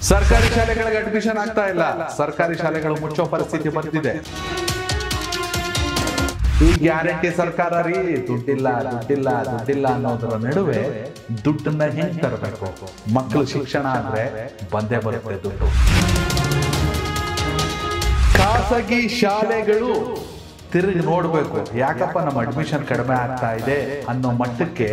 ಸರ್ಕಾರಿ ಶಾಲೆಗಳಿಗೆ ಅಡ್ಮಿಷನ್ ಆಗ್ತಾ ಇಲ್ಲ. ಸರ್ಕಾರಿ ಶಾಲೆಗಳು ಮುಚ್ಚೋ ಪರಿಸ್ಥಿತಿ ಬಂದಿದೆ. ಈ ಗ್ಯಾರಂಟಿ ಸರ್ಕಾರ ರೀ ದುಡ್ಡಿಲ್ಲ ದುಡ್ಡಿಲ್ಲ ದುಡ್ಡಿಲ್ಲ ಅನ್ನೋದರ ನಡುವೆ ದುಡ್ಡನ್ನ ಹೆಂಗ್ ತರಬೇಕು? ಮಕ್ಕಳು ಶಿಕ್ಷಣ ಅಂದ್ರೆ ಬಂದೇ ಬರುತ್ತೆ ದುಡ್ಡು. ಖಾಸಗಿ ಶಾಲೆಗಳು ತಿರುಗಿ ನೋಡ್ಬೇಕು, ಯಾಕಪ್ಪ ನಮ್ಮ ಅಡ್ಮಿಷನ್ ಕಡಿಮೆ ಆಗ್ತಾ ಇದೆ ಅನ್ನೋ ಮಟ್ಟಕ್ಕೆ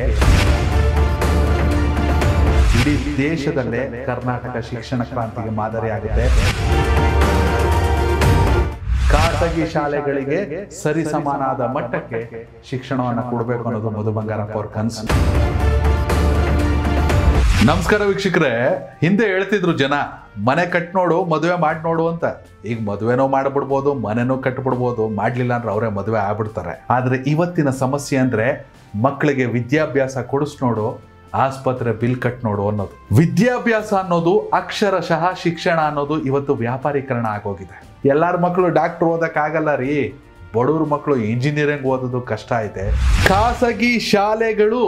ಇಡೀ ದೇಶದಲ್ಲೇ ಕರ್ನಾಟಕ ಶಿಕ್ಷಣ ಕ್ರಾಂತಿಗೆ ಮಾದರಿ ಆಗುತ್ತೆ. ಖಾಸಗಿ ಶಾಲೆಗಳಿಗೆ ಸರಿ ಸಮಾನಾದ ಮಟ್ಟಕ್ಕೆ ಶಿಕ್ಷಣವನ್ನು ಕೊಡಬೇಕು ಅನ್ನೋದು ಮಧು ಬಂಗಾರಪ್ಪ ಅವ್ರ ಕನಸು. ನಮಸ್ಕಾರ ವೀಕ್ಷಕರೇ, ಹಿಂದೆ ಹೇಳ್ತಿದ್ರು ಜನ ಮನೆ ಕಟ್ ನೋಡು ಮದುವೆ ಮಾಡಿ ನೋಡು ಅಂತ. ಈಗ ಮದುವೆನೋ ಮಾಡ್ಬಿಡ್ಬೋದು, ಮನೆನೋ ಕಟ್ಬಿಡ್ಬೋದು, ಮಾಡ್ಲಿಲ್ಲ ಅಂದ್ರೆ ಅವರೇ ಮದುವೆ ಆಗ್ಬಿಡ್ತಾರೆ. ಆದ್ರೆ ಇವತ್ತಿನ ಸಮಸ್ಯೆ ಅಂದ್ರೆ ಮಕ್ಕಳಿಗೆ ವಿದ್ಯಾಭ್ಯಾಸ ಕೊಡಿಸ್ ನೋಡು, ಆಸ್ಪತ್ರೆ ಬಿಲ್ ಕಟ್ ನೋಡು ಅನ್ನೋದು. ವಿದ್ಯಾಭ್ಯಾಸ ಅನ್ನೋದು ಅಕ್ಷರಶಃ ಶಿಕ್ಷಣ ಅನ್ನೋದು ಇವತ್ತು ವ್ಯಾಪಾರೀಕರಣ ಆಗೋಗಿದೆ. ಎಲ್ಲಾರ ಮಕ್ಕಳು ಡಾಕ್ಟರ್ ಓದಕ್ ಆಗಲ್ಲ ರೀ, ಬಡವ್ರ ಮಕ್ಕಳು ಇಂಜಿನಿಯರಿಂಗ್ ಓದೋದು ಕಷ್ಟ ಐತೆ. ಖಾಸಗಿ ಶಾಲೆಗಳು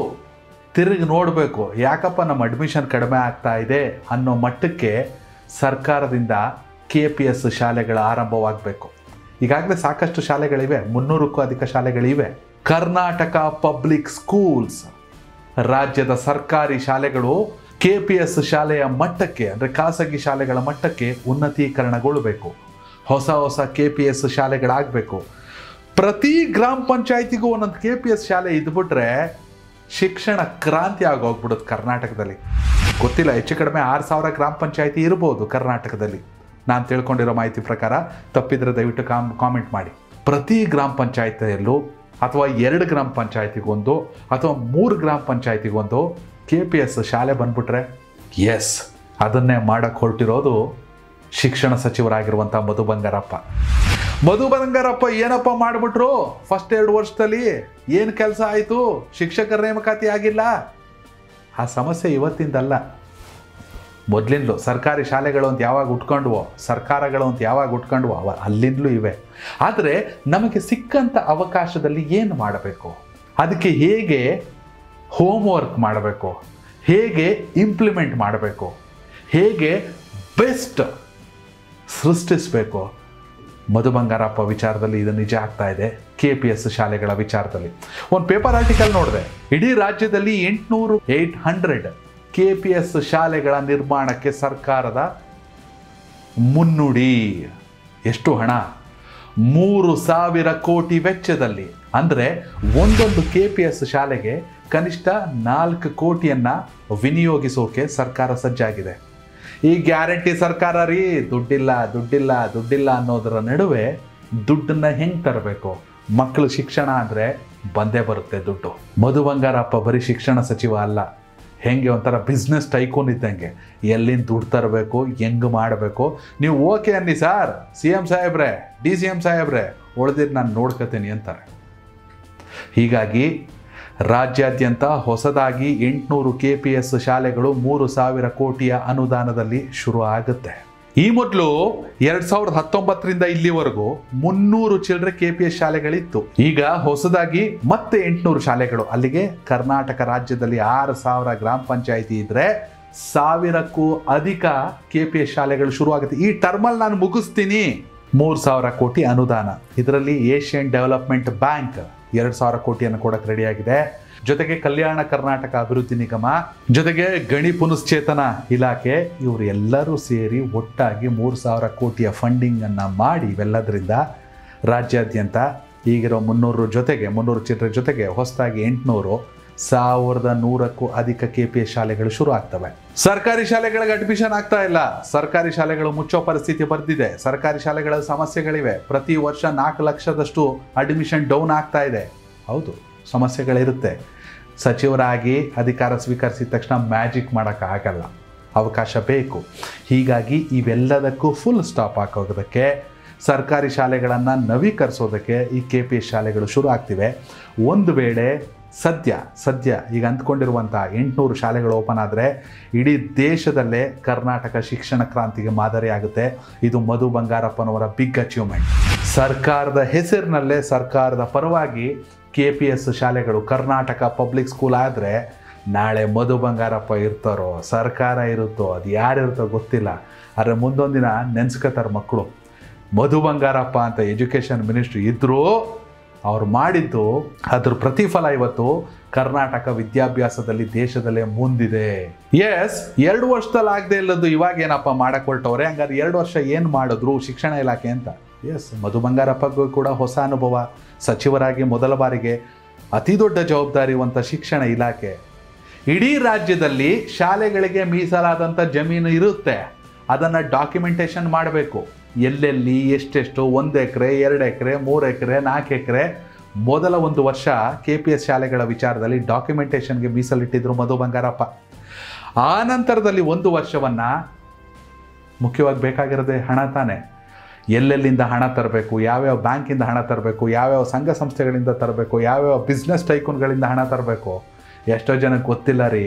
ತಿರುಗಿ ನೋಡ್ಬೇಕು, ಯಾಕಪ್ಪ ನಮ್ಮ ಅಡ್ಮಿಷನ್ ಕಡಿಮೆ ಆಗ್ತಾ ಇದೆ ಅನ್ನೋ ಮಟ್ಟಕ್ಕೆ ಸರ್ಕಾರದಿಂದ KPS ಶಾಲೆಗಳ ಆರಂಭವಾಗಬೇಕು. ಈಗಾಗಲೇ ಸಾಕಷ್ಟು ಶಾಲೆಗಳಿವೆ, 300ಕ್ಕೂ ಅಧಿಕ ಶಾಲೆಗಳಿವೆ. ಕರ್ನಾಟಕ ಪಬ್ಲಿಕ್ ಸ್ಕೂಲ್ಸ್, ರಾಜ್ಯದ ಸರ್ಕಾರಿ ಶಾಲೆಗಳು KPS ಶಾಲೆಯ ಮಟ್ಟಕ್ಕೆ ಅಂದ್ರೆ ಖಾಸಗಿ ಶಾಲೆಗಳ ಮಟ್ಟಕ್ಕೆ ಉನ್ನತೀಕರಣಗೊಳ್ಳಬೇಕು. ಹೊಸ ಹೊಸ KPS ಶಾಲೆಗಳಾಗಬೇಕು. ಪ್ರತಿ ಗ್ರಾಮ ಪಂಚಾಯತಿಗೂ ಒಂದೊಂದು KPS ಶಾಲೆ ಇದ್ಬಿಟ್ರೆ ಶಿಕ್ಷಣ ಕ್ರಾಂತಿ ಆಗೋಗ್ಬಿಡುತ್ತೆ ಕರ್ನಾಟಕದಲ್ಲಿ. ಗೊತ್ತಿಲ್ಲ, ಹೆಚ್ಚು ಕಡಿಮೆ 6000 ಗ್ರಾಮ ಪಂಚಾಯತಿ ಇರ್ಬೋದು ಕರ್ನಾಟಕದಲ್ಲಿ. ನಾನು ತಿಳ್ಕೊಂಡಿರೋ ಮಾಹಿತಿ ಪ್ರಕಾರ, ತಪ್ಪಿದ್ರೆ ದಯವಿಟ್ಟು ಕಾಮೆಂಟ್ ಮಾಡಿ. ಪ್ರತಿ ಗ್ರಾಮ ಪಂಚಾಯತಿಯಲ್ಲೂ ಅಥವಾ 2 ಗ್ರಾಮ ಪಂಚಾಯತಿಗೊಂದು ಅಥವಾ 3 ಗ್ರಾಮ ಪಂಚಾಯತಿಗೊಂದು KPS ಶಾಲೆ ಬಂದ್ಬಿಟ್ರೆ, ಎಸ್, ಅದನ್ನೇ ಮಾಡಕ್ಕೆ ಹೊರಟಿರೋದು ಶಿಕ್ಷಣ ಸಚಿವರಾಗಿರುವಂಥ ಮಧು ಬಂಗಾರಪ್ಪ. ಮಧು ಬಂಗಾರಪ್ಪ ಏನಪ್ಪ ಮಾಡಿಬಿಟ್ರು? ಫಸ್ಟ್ 2 ವರ್ಷದಲ್ಲಿ ಏನು ಕೆಲಸ ಆಯಿತು? ಶಿಕ್ಷಕರ ನೇಮಕಾತಿ ಆಗಿಲ್ಲ. ಆ ಸಮಸ್ಯೆ ಇವತ್ತಿಂದಲ್ಲ, ಮೊದಲಿಂದಲೂ ಸರ್ಕಾರಿ ಶಾಲೆಗಳು ಅಂತ ಯಾವಾಗ ಉಟ್ಕೊಂಡ್ವೋ, ಸರ್ಕಾರಗಳು ಅಂತ ಯಾವಾಗ ಉಟ್ಕೊಂಡ್ವೋ ಅಲ್ಲಿಂದಲೂ ಇವೆ. ಆದರೆ ನಮಗೆ ಸಿಕ್ಕಂಥ ಅವಕಾಶದಲ್ಲಿ ಏನು ಮಾಡಬೇಕು, ಅದಕ್ಕೆ ಹೇಗೆ ಹೋಮ್ವರ್ಕ್ ಮಾಡಬೇಕು, ಹೇಗೆ ಇಂಪ್ಲಿಮೆಂಟ್ ಮಾಡಬೇಕು, ಹೇಗೆ ಬೆಸ್ಟ್ ಸೃಷ್ಟಿಸಬೇಕು, ಮಧು ಬಂಗಾರಪ್ಪ ವಿಚಾರದಲ್ಲಿ ಇದು ನಿಜ ಆಗ್ತಾ ಇದೆ. KPS ಶಾಲೆಗಳ ವಿಚಾರದಲ್ಲಿ ಒಂದು ಪೇಪರ್ ಆರ್ಟಿಕಲ್ ನೋಡಿದೆ. ಇಡೀ ರಾಜ್ಯದಲ್ಲಿ 800 KPS ಶಾಲೆಗಳ ನಿರ್ಮಾಣಕ್ಕೆ ಸರ್ಕಾರದ ಮುನ್ನುಡಿ. ಎಷ್ಟು ಹಣ? 3000 ಕೋಟಿ ವೆಚ್ಚದಲ್ಲಿ. ಅಂದರೆ ಒಂದೊಂದು KPS ಶಾಲೆಗೆ ಕನಿಷ್ಠ 4 ಕೋಟಿಯನ್ನು ವಿನಿಯೋಗಿಸೋಕೆ ಸರ್ಕಾರ ಸಜ್ಜಾಗಿದೆ. ಈ ಗ್ಯಾರಂಟಿ ಸರ್ಕಾರ ರೀ ದುಡ್ಡಿಲ್ಲ ದುಡ್ಡಿಲ್ಲ ದುಡ್ಡಿಲ್ಲ ಅನ್ನೋದರ ನಡುವೆ ದುಡ್ಡನ್ನ ಹೆಂಗ್ ತರಬೇಕು? ಮಕ್ಕಳು ಶಿಕ್ಷಣ ಅಂದರೆ ಬಂದೇ ಬರುತ್ತೆ ದುಡ್ಡು. ಮಧು ಬಂಗಾರಪ್ಪ ಬರೀ ಶಿಕ್ಷಣ ಸಚಿವ ಅಲ್ಲ, ಹೆಂಗೆ ಒಂಥರ ಬಿಸ್ನೆಸ್ ಟೈಕೋನ್ ಇದ್ದಂಗೆ. ಎಲ್ಲಿಂದ ದುಡ್ಡು ತರಬೇಕು, ಹೆಂಗೆ ಮಾಡಬೇಕು, ನೀವು ಓಕೆ ಅನ್ನಿ ಸಾರ್, CM ಸಾಹೇಬ್ರೆ, DCM ಸಾಹೇಬ್ರೆ, ಉಳಿದಿದ್ದು ನಾನು ನೋಡ್ಕೋತೀನಿ ಅಂತಾರೆ. ಹೀಗಾಗಿ ರಾಜ್ಯಾದ್ಯಂತ ಹೊಸದಾಗಿ 800 KPS ಶಾಲೆಗಳು 3000 ಕೋಟಿಯ ಅನುದಾನದಲ್ಲಿ ಶುರು ಆಗುತ್ತೆ. ಈ ಮೊದಲು 2019ರಿಂದ ಇಲ್ಲಿವರೆಗೂ 300 ಚಿಲ್ಲರೆ KPS ಶಾಲೆಗಳಿತ್ತು. ಈಗ ಹೊಸದಾಗಿ ಮತ್ತೆ 800 ಶಾಲೆಗಳು. ಅಲ್ಲಿಗೆ ಕರ್ನಾಟಕ ರಾಜ್ಯದಲ್ಲಿ 6000 ಗ್ರಾಮ ಪಂಚಾಯಿತಿ ಇದ್ರೆ 1000ಕ್ಕೂ ಅಧಿಕ KPS ಶಾಲೆಗಳು ಶುರು ಆಗುತ್ತೆ. ಈ ಟರ್ಮಲ್ಲಿ ನಾನು ಮುಗಿಸ್ತೀನಿ. 3000 ಕೋಟಿ ಅನುದಾನ. ಇದರಲ್ಲಿ ಏಷ್ಯನ್ ಡೆವಲಪ್ಮೆಂಟ್ ಬ್ಯಾಂಕ್ 2000 ಕೋಟಿಯನ್ನು ಕೊಡಕ್ಕೆ ರೆಡಿಯಾಗಿದೆ. ಜೊತೆಗೆ ಕಲ್ಯಾಣ ಕರ್ನಾಟಕ ಅಭಿವೃದ್ಧಿ ನಿಗಮ, ಜೊತೆಗೆ ಗಣಿ ಪುನಶ್ಚೇತನ ಇಲಾಖೆ, ಇವರು ಎಲ್ಲರೂ ಸೇರಿ ಒಟ್ಟಾಗಿ 3000 ಕೋಟಿಯ ಫಂಡಿಂಗ್ ಅನ್ನ ಮಾಡಿ ಇವೆಲ್ಲದರಿಂದ ರಾಜ್ಯಾದ್ಯಂತ ಈಗಿರೋ 300 ಜೊತೆಗೆ 300 ಚಿಲ್ಲರೆ ಜೊತೆಗೆ ಹೊಸದಾಗಿ 800 1100ಕ್ಕೂ ಅಧಿಕ KPS ಶಾಲೆಗಳು ಶುರು ಆಗ್ತವೆ. ಸರ್ಕಾರಿ ಶಾಲೆಗಳಿಗೆ ಅಡ್ಮಿಷನ್ ಆಗ್ತಾ ಇಲ್ಲ. ಸರ್ಕಾರಿ ಶಾಲೆಗಳು ಮುಚ್ಚೋ ಪರಿಸ್ಥಿತಿ ಬರ್ತಿದೆ. ಸರ್ಕಾರಿ ಶಾಲೆಗಳ ಸಮಸ್ಯೆಗಳಿವೆ. ಪ್ರತಿ ವರ್ಷ 4 ಲಕ್ಷದಷ್ಟು ಅಡ್ಮಿಷನ್ ಡೌನ್ ಆಗ್ತಾ ಇದೆ. ಹೌದು, ಸಮಸ್ಯೆಗಳಿರುತ್ತೆ. ಸಚಿವರಾಗಿ ಅಧಿಕಾರ ಸ್ವೀಕರಿಸಿದ ತಕ್ಷಣ ಮ್ಯಾಜಿಕ್ ಮಾಡೋಕ್ಕಾಗಲ್ಲ, ಅವಕಾಶ ಬೇಕು. ಹೀಗಾಗಿ ಇವೆಲ್ಲದಕ್ಕೂ ಫುಲ್ ಸ್ಟಾಪ್ ಹಾಕೋದಕ್ಕೆ, ಸರ್ಕಾರಿ ಶಾಲೆಗಳನ್ನು ನವೀಕರಿಸೋದಕ್ಕೆ ಈ KPS ಶಾಲೆಗಳು ಶುರು ಆಗ್ತಿವೆ. ಒಂದು ವೇಳೆ ಸದ್ಯ ಈಗ ಅಂದ್ಕೊಂಡಿರುವಂಥ 800 ಶಾಲೆಗಳು ಓಪನ್ ಆದರೆ ಇಡೀ ದೇಶದಲ್ಲೇ ಕರ್ನಾಟಕ ಶಿಕ್ಷಣ ಕ್ರಾಂತಿಗೆ ಮಾದರಿ ಆಗುತ್ತೆ. ಇದು ಮಧು ಬಂಗಾರಪ್ಪನವರ ಬಿಗ್ ಅಚೀವ್ಮೆಂಟ್. ಸರ್ಕಾರದ ಹೆಸರಿನಲ್ಲೇ, ಸರ್ಕಾರದ ಪರವಾಗಿ KPS ಶಾಲೆಗಳು, ಕರ್ನಾಟಕ ಪಬ್ಲಿಕ್ ಸ್ಕೂಲ್ ಆದರೆ ನಾಳೆ ಮಧು ಬಂಗಾರಪ್ಪ ಇರ್ತಾರೋ, ಸರ್ಕಾರ ಇರುತ್ತೋ, ಅದು ಯಾರಿರುತ್ತೋ ಗೊತ್ತಿಲ್ಲ. ಆದರೆ ಮುಂದೊಂದು ದಿನ ನೆನ್ಸ್ಕೊತಾರೆ ಮಕ್ಕಳು, ಮಧು ಬಂಗಾರಪ್ಪ ಅಂತ ಎಜುಕೇಷನ್ ಮಿನಿಸ್ಟ್ರಿ ಇದ್ದರೂ ಅವ್ರು ಮಾಡಿದ್ದು ಅದ್ರ ಪ್ರತಿಫಲ ಇವತ್ತು ಕರ್ನಾಟಕ ವಿದ್ಯಾಭ್ಯಾಸದಲ್ಲಿ ದೇಶದಲ್ಲೇ ಮುಂದಿದೆ. ಎಸ್, 2 ವರ್ಷದಲ್ಲಿ ಆಗದೆ ಇಲ್ಲದ್ದು ಇವಾಗ ಏನಪ್ಪ ಮಾಡಕ್ಕೆ ಹೊರಟವ್ರೆ. ಹಂಗಾದ್ರೆ 2 ವರ್ಷ ಏನು ಮಾಡಿದ್ರು ಶಿಕ್ಷಣ ಇಲಾಖೆ ಅಂತ. ಎಸ್, ಮಧು ಬಂಗಾರಪ್ಪಗೂ ಕೂಡ ಹೊಸ ಅನುಭವ. ಸಚಿವರಾಗಿ ಮೊದಲ ಬಾರಿಗೆ ಅತಿ ದೊಡ್ಡ ಜವಾಬ್ದಾರಿವಂತ ಶಿಕ್ಷಣ ಇಲಾಖೆ. ಇಡೀ ರಾಜ್ಯದಲ್ಲಿ ಶಾಲೆಗಳಿಗೆ ಮೀಸಲಾದಂಥ ಜಮೀನು ಇರುತ್ತೆ, ಅದನ್ನು ಡಾಕ್ಯುಮೆಂಟೇಷನ್ ಮಾಡಬೇಕು. ಎಲ್ಲೆಲ್ಲಿ ಎಷ್ಟೆಷ್ಟು, 1 ಎಕರೆ 2 ಎಕರೆ 3 ಎಕರೆ 4 ಎಕರೆ. ಮೊದಲ 1 ವರ್ಷ KPS ಶಾಲೆಗಳ ವಿಚಾರದಲ್ಲಿ ಡಾಕ್ಯುಮೆಂಟೇಷನ್ಗೆ ಮೀಸಲಿಟ್ಟಿದ್ರು ಮಧು ಬಂಗಾರಪ್ಪ. ಆ ನಂತರದಲ್ಲಿ 1 ವರ್ಷವನ್ನು ಮುಖ್ಯವಾಗಿ ಬೇಕಾಗಿರೋದೇ ಹಣ ತಾನೆ. ಎಲ್ಲೆಲ್ಲಿಂದ ಹಣ ತರಬೇಕು, ಯಾವ್ಯಾವ ಬ್ಯಾಂಕಿಂದ ಹಣ ತರಬೇಕು, ಯಾವ್ಯಾವ ಸಂಘ ಸಂಸ್ಥೆಗಳಿಂದ ತರಬೇಕು, ಯಾವ್ಯಾವ ಬಿಸ್ನೆಸ್ ಟೈಕೂನ್ಗಳಿಂದ ಹಣ ತರಬೇಕು. ಎಷ್ಟೋ ಜನಕ್ಕೆ ಗೊತ್ತಿಲ್ಲ ರೀ.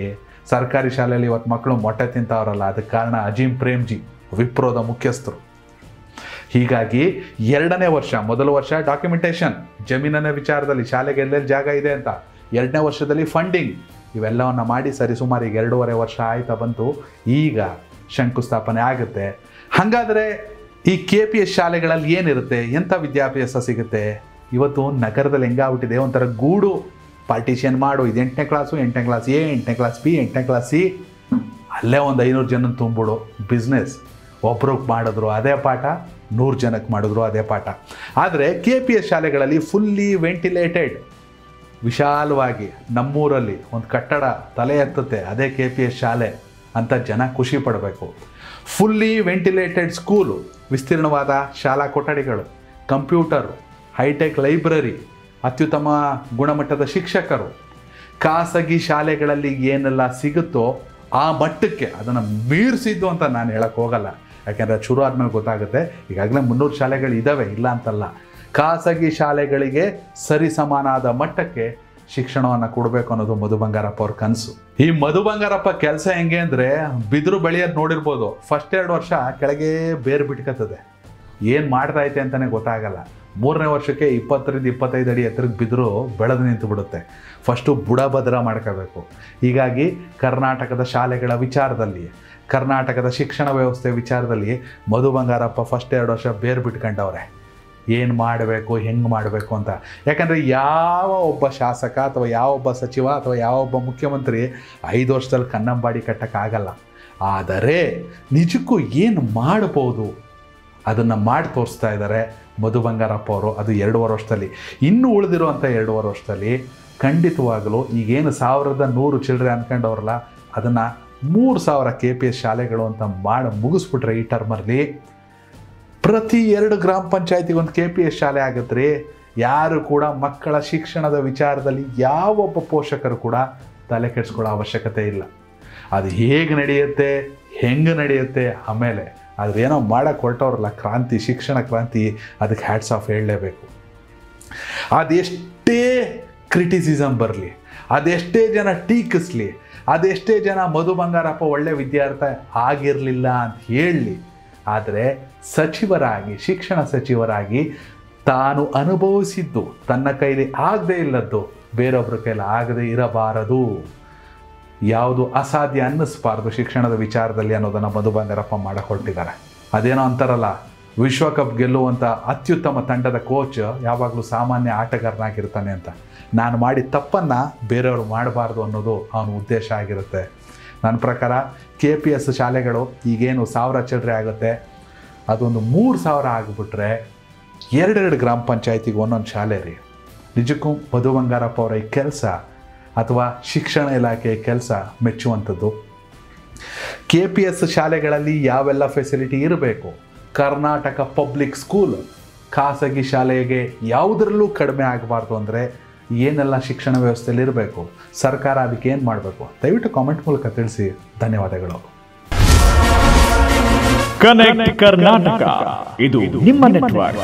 ಸರ್ಕಾರಿ ಶಾಲೆಯಲ್ಲಿ ಇವತ್ತು ಮಕ್ಕಳು ಮೊಟ್ಟೆ ತಿಂತವ್ರಲ್ಲ, ಅದಕ್ಕೆ ಕಾರಣ ಅಜೀಂ ಪ್ರೇಮ್ಜಿ, ವಿಪ್ರೋದ ಮುಖ್ಯಸ್ಥರು. ಹೀಗಾಗಿ 2ನೇ ವರ್ಷ, ಮೊದಲ ವರ್ಷ ಡಾಕ್ಯುಮೆಂಟೇಷನ್, ಜಮೀನಿನ ವಿಚಾರದಲ್ಲಿ ಶಾಲೆಗೆ ಎಲ್ಲೆಲ್ಲಿ ಜಾಗ ಇದೆ ಅಂತ. 2ನೇ ವರ್ಷದಲ್ಲಿ ಫಂಡಿಂಗ್, ಇವೆಲ್ಲವನ್ನು ಮಾಡಿ ಸರಿಸುಮಾರು ಈಗ 2.5 ವರ್ಷ ಆಯ್ತಾ ಬಂತು. ಈಗ ಶಂಕುಸ್ಥಾಪನೆ ಆಗುತ್ತೆ. ಹಾಗಾದರೆ ಈ KPS ಶಾಲೆಗಳಲ್ಲಿ ಏನಿರುತ್ತೆ, ಎಂಥ ವಿದ್ಯಾಭ್ಯಾಸ ಸಿಗುತ್ತೆ? ಇವತ್ತು ನಗರದಲ್ಲಿ ಹೆಂಗಾಗ್ಬಿಟ್ಟಿದೆ, ಒಂಥರ ಗೂಡು ಪಾರ್ಟಿಷನ್ ಮಾಡು. ಇದು 8ನೇ ಕ್ಲಾಸು, 8ನೇ ಕ್ಲಾಸ್ A, 8ನೇ ಕ್ಲಾಸ್ B, 8ನೇ ಕ್ಲಾಸ್ C, ಅಲ್ಲೇ ಒಂದು 500 ಜನ ತುಂಬಿಡು ಬಿಸ್ನೆಸ್. ಒಬ್ರಿಗೆ ಮಾಡಿದ್ರು ಅದೇ ಪಾಠ, 100 ಜನಕ್ಕೆ ಮಾಡಿದ್ರು ಅದೇ ಪಾಠ. ಆದರೆ KPS ಶಾಲೆಗಳಲ್ಲಿ ಫುಲ್ಲಿ ವೆಂಟಿಲೇಟೆಡ್, ವಿಶಾಲವಾಗಿ ನಮ್ಮೂರಲ್ಲಿ ಒಂದು ಕಟ್ಟಡ ತಲೆ ಎತ್ತುತ್ತೆ, ಅದೇ KPS ಶಾಲೆ ಅಂತ ಜನ ಖುಷಿ ಪಡಬೇಕು. ಫುಲ್ಲಿ ವೆಂಟಿಲೇಟೆಡ್ ಸ್ಕೂಲು, ವಿಸ್ತೀರ್ಣವಾದ ಶಾಲಾ ಕೊಠಡಿಗಳು, ಕಂಪ್ಯೂಟರು, ಹೈಟೆಕ್ ಲೈಬ್ರರಿ, ಅತ್ಯುತ್ತಮ ಗುಣಮಟ್ಟದ ಶಿಕ್ಷಕರು. ಖಾಸಗಿ ಶಾಲೆಗಳಲ್ಲಿ ಏನೆಲ್ಲ ಸಿಗುತ್ತೋ ಆ ಮಟ್ಟಕ್ಕೆ ಅದನ್ನು ಮೀರಿಸಿದ್ದು ಅಂತ ನಾನು ಹೇಳಕ್ಕೆ ಹೋಗಲ್ಲ. ಯಾಕೆಂದರೆ ಶುರು ಆದಮೇಲೆ ಗೊತ್ತಾಗುತ್ತೆ. ಈಗಾಗಲೇ 300 ಶಾಲೆಗಳು ಇದ್ದಾವೆ, ಇಲ್ಲ ಅಂತಲ್ಲ. ಖಾಸಗಿ ಶಾಲೆಗಳಿಗೆ ಸರಿಸಮಾನಾದ ಮಟ್ಟಕ್ಕೆ ಶಿಕ್ಷಣವನ್ನು ಕೊಡಬೇಕು ಅನ್ನೋದು ಮಧು ಬಂಗಾರಪ್ಪ ಅವ್ರ ಕನಸು. ಈ ಮಧು ಬಂಗಾರಪ್ಪ ಕೆಲಸ ಹೆಂಗೆ ಅಂದರೆ, ಬಿದಿರು ಬೆಳೆಯೋದು ನೋಡಿರ್ಬೋದು. ಫಸ್ಟ್ 2 ವರ್ಷ ಕೆಳಗೆ ಬೇರು ಬಿಟ್ಕತ್ತದೆ, ಏನು ಮಾಡ್ತಾ ಐತೆ ಅಂತಲೇ ಗೊತ್ತಾಗಲ್ಲ. 3ನೇ ವರ್ಷಕ್ಕೆ 20ರಿಂದ 25 ಅಡಿ ಎತ್ತರಕ್ಕೆ ಬಿದಿರು ಬೆಳೆದು ನಿಂತು ಬಿಡುತ್ತೆ. ಫಸ್ಟು ಬುಡಭದ್ರ ಮಾಡ್ಕೋಬೇಕು. ಹೀಗಾಗಿ ಕರ್ನಾಟಕದ ಶಾಲೆಗಳ ವಿಚಾರದಲ್ಲಿ, ಕರ್ನಾಟಕದ ಶಿಕ್ಷಣ ವ್ಯವಸ್ಥೆ ವಿಚಾರದಲ್ಲಿ ಮಧು ಬಂಗಾರಪ್ಪ ಫಸ್ಟ್ 2 ವರ್ಷ ಬೇರು ಬಿಟ್ಕೊಂಡವ್ರೆ. ಏನು ಮಾಡಬೇಕು, ಹೆಂಗೆ ಮಾಡಬೇಕು ಅಂತ. ಯಾಕಂದರೆ ಯಾವ ಒಬ್ಬ ಶಾಸಕ ಅಥವಾ ಯಾವ ಒಬ್ಬ ಸಚಿವ ಅಥವಾ ಯಾವ ಒಬ್ಬ ಮುಖ್ಯಮಂತ್ರಿ 5 ವರ್ಷದಲ್ಲಿ ಕನ್ನಂಬಾಡಿ ಕಟ್ಟೋಕ್ಕಾಗಲ್ಲ. ಆದರೆ ನಿಜಕ್ಕೂ ಏನು ಮಾಡ್ಬೋದು ಅದನ್ನು ಮಾಡಿ ತೋರಿಸ್ತಾ ಇದ್ದಾರೆ ಮಧು ಬಂಗಾರಪ್ಪ ಅವರು. ಅದು 2.5 ವರ್ಷದಲ್ಲಿ. ಇನ್ನೂ ಉಳಿದಿರುವಂಥ 2.5 ವರ್ಷದಲ್ಲಿ ಖಂಡಿತವಾಗಲೂ ಈಗೇನು 1100 ಚಿಲ್ಲರೆ ಅಂದ್ಕೊಂಡವ್ರಲ್ಲ, ಅದನ್ನು 3000 KPS ಶಾಲೆಗಳು ಅಂತ ಮಾಡಿ ಮುಗಿಸ್ಬಿಟ್ರೆ ಈ ಟರ್ಮಲ್ಲಿ ಪ್ರತಿ 2 ಗ್ರಾಮ ಪಂಚಾಯತಿಗೆ ಒಂದು KPS ಶಾಲೆ ಆಗುತ್ತೆ ರೀ. ಯಾರು ಕೂಡ ಮಕ್ಕಳ ಶಿಕ್ಷಣದ ವಿಚಾರದಲ್ಲಿ ಯಾವೊಬ್ಬ ಪೋಷಕರು ಕೂಡ ತಲೆ ಕೆಡಿಸ್ಕೊಳ್ಳೋ ಅವಶ್ಯಕತೆ ಇಲ್ಲ. ಅದು ಹೇಗೆ ನಡೆಯುತ್ತೆ, ಹೆಂಗೆ ನಡೆಯುತ್ತೆ, ಆಮೇಲೆ ಅದೇನೋ ಮಾಡೋಕ್ಕೆ ಹೊರಟವ್ರಲ್ಲ ಕ್ರಾಂತಿ, ಶಿಕ್ಷಣ ಕ್ರಾಂತಿ, ಅದಕ್ಕೆ ಹ್ಯಾಟ್ಸ್ ಆಫ್ ಹೇಳಲೇಬೇಕು. ಅದೆಷ್ಟೇ ಕ್ರಿಟಿಸಿಸಮ್ ಬರಲಿ, ಅದೆಷ್ಟೇ ಜನ ಟೀಕಿಸ್ಲಿ, ಅದೆಷ್ಟೇ ಜನ ಮಧು ಬಂಗಾರಪ್ಪ ಒಳ್ಳೆ ವಿದ್ಯಾರ್ಥಿ ಆಗಿರಲಿಲ್ಲ ಅಂತ ಹೇಳಲಿ, ಆದರೆ ಸಚಿವರಾಗಿ, ಶಿಕ್ಷಣ ಸಚಿವರಾಗಿ ತಾನು ಅನುಭವಿಸಿದ್ದು ತನ್ನ ಕೈಲಿ ಆಗದೇ ಇಲ್ಲದ್ದು ಬೇರೊಬ್ಬರ ಕೈಲಿ ಆಗದೇ ಇರಬಾರದು. ಯಾವುದು ಅಸಾಧ್ಯ ಅನ್ನಿಸ್ಬಾರ್ದು ಶಿಕ್ಷಣದ ವಿಚಾರದಲ್ಲಿ ಅನ್ನೋದನ್ನು ಮಧು ಬಂಗಾರಪ್ಪ ಮಾಡಕ್ಕೆ ಹೊರಟಿದ್ದಾರೆ. ಅದೇನೋ ಅಂತಾರಲ್ಲ, ವಿಶ್ವಕಪ್ ಗೆಲ್ಲುವಂಥ ಅತ್ಯುತ್ತಮ ತಂಡದ ಕೋಚ್ ಯಾವಾಗಲೂ ಸಾಮಾನ್ಯ ಆಟಗಾರನಾಗಿರ್ತಾನೆ ಅಂತ. ನಾನು ಮಾಡಿದ ತಪ್ಪನ್ನು ಬೇರೆಯವರು ಮಾಡಬಾರ್ದು ಅನ್ನೋದು ಅವನ ಉದ್ದೇಶ ಆಗಿರುತ್ತೆ. ನನ್ನ ಪ್ರಕಾರ KPS ಶಾಲೆಗಳು ಈಗೇನು 1000 ಚಿಲ್ಲರೆ ಆಗುತ್ತೆ, ಅದೊಂದು 3000 ಆಗಿಬಿಟ್ರೆ 2 ಗ್ರಾಮ ಪಂಚಾಯತಿಗೆ ಒಂದೊಂದು ಶಾಲೆ ರೀ. ನಿಜಕ್ಕೂ ಮಧು ಬಂಗಾರಪ್ಪ ಅವರ ಈ ಕೆಲಸ ಅಥವಾ ಶಿಕ್ಷಣ ಇಲಾಖೆಯ ಕೆಲಸ ಮೆಚ್ಚುವಂಥದ್ದು. KPS ಶಾಲೆಗಳಲ್ಲಿ ಯಾವೆಲ್ಲ ಫೆಸಿಲಿಟಿ ಇರಬೇಕು, ಕರ್ನಾಟಕ ಪಬ್ಲಿಕ್ ಸ್ಕೂಲ್ ಖಾಸಗಿ ಶಾಲೆಗೆ ಯಾವುದರಲ್ಲೂ ಕಡಿಮೆ ಆಗಬಾರ್ದು ಅಂದರೆ ಏನೆಲ್ಲ ಶಿಕ್ಷಣ ವ್ಯವಸ್ಥೆಯಲ್ಲಿ ಇರಬೇಕು, ಸರ್ಕಾರ ಅದಕ್ಕೆ ಏನು ಮಾಡಬೇಕು, ದಯವಿಟ್ಟು ಕಾಮೆಂಟ್ ಮೂಲಕ ತಿಳಿಸಿ. ಧನ್ಯವಾದಗಳು. ಕನೆಕ್ಟ್ ಕರ್ನಾಟಕ, ಇದು ನಿಮ್ಮ ನೆಟ್ವರ್ಕ್.